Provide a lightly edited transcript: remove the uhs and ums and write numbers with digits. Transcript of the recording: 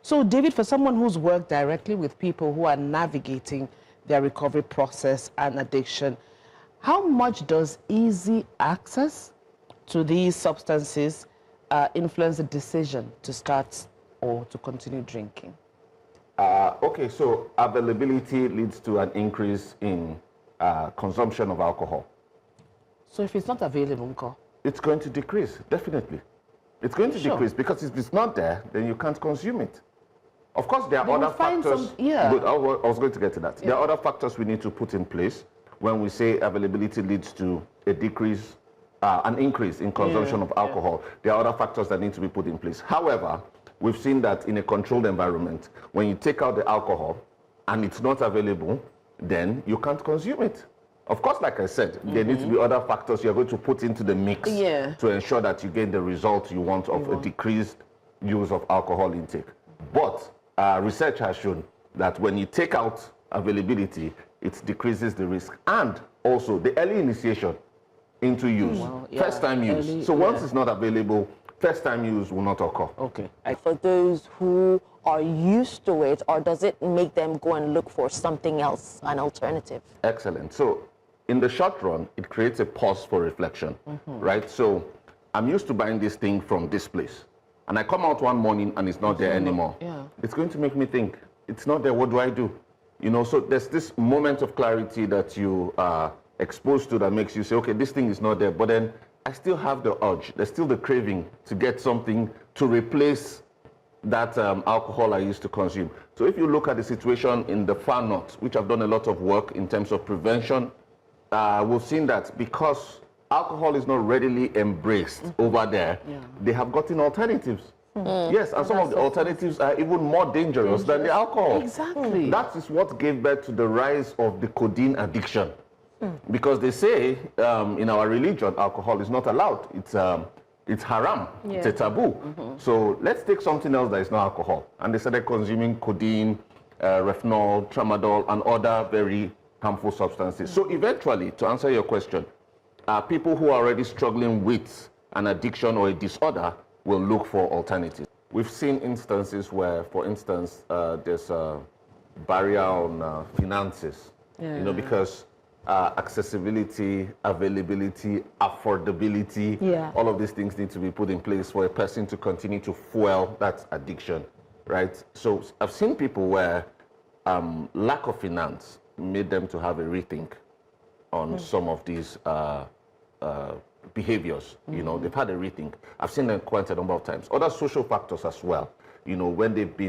So, David, for someone who's worked directly with people who are navigating their recovery process and addiction, how much does easy access to these substances influence the decision to start or to continue drinking? Okay, so availability leads to an increase in consumption of alcohol. So if it's not available, Nko? It's going to decrease, definitely. It's going to decrease because if it's not there, then you can't consume it. Of course, there are other factors. Good, I was going to get to that. There are other factors we need to put in place when we say availability leads to a decrease, an increase in consumption of alcohol. There are other factors that need to be put in place. However, we've seen that in a controlled environment, when you take out the alcohol and it's not available, then you can't consume it. Of course, like I said, there need to be other factors you're going to put into the mix to ensure that you get the result you want of a decreased use of alcohol intake. But research has shown that when you take out availability, it decreases the risk and also the early initiation into use, first-time use. So once it's not available, first-time use will not occur. Okay. For those who are used to it, or does it make them go and look for something else, an alternative? Excellent. So in the short run, it creates a pause for reflection, right? So I'm used to buying this thing from this place, and I come out one morning and it's not there anymore. It's going to make me think, it's not there, what do I do? You know, so there's this moment of clarity that you are exposed to that makes you say, okay, this thing is not there, but then I still have the urge, there's still the craving to get something to replace that alcohol I used to consume. So if you look at the situation in the far north, which I've done a lot of work in terms of prevention, we've seen that because alcohol is not readily embraced over there, they have gotten alternatives. Yes, and some of the alternatives are even more dangerous than the alcohol. Exactly. That is what gave birth to the rise of the codeine addiction. Because they say in our religion, alcohol is not allowed. It's haram. It's a taboo. So let's take something else that is not alcohol. And they started consuming codeine, retinol, tramadol, and other very harmful substances. So eventually, to answer your question, people who are already struggling with an addiction or a disorder will look for alternatives. We've seen instances where, for instance, there's a barrier on finances, you know, because accessibility, availability, affordability, all of these things need to be put in place for a person to continue to fuel that addiction, right? So I've seen people where lack of finance made them to have a rethink on some of these behaviors. You know, they've had a rethink. I've seen them quite a number of times. Other social factors as well, you know, when they've been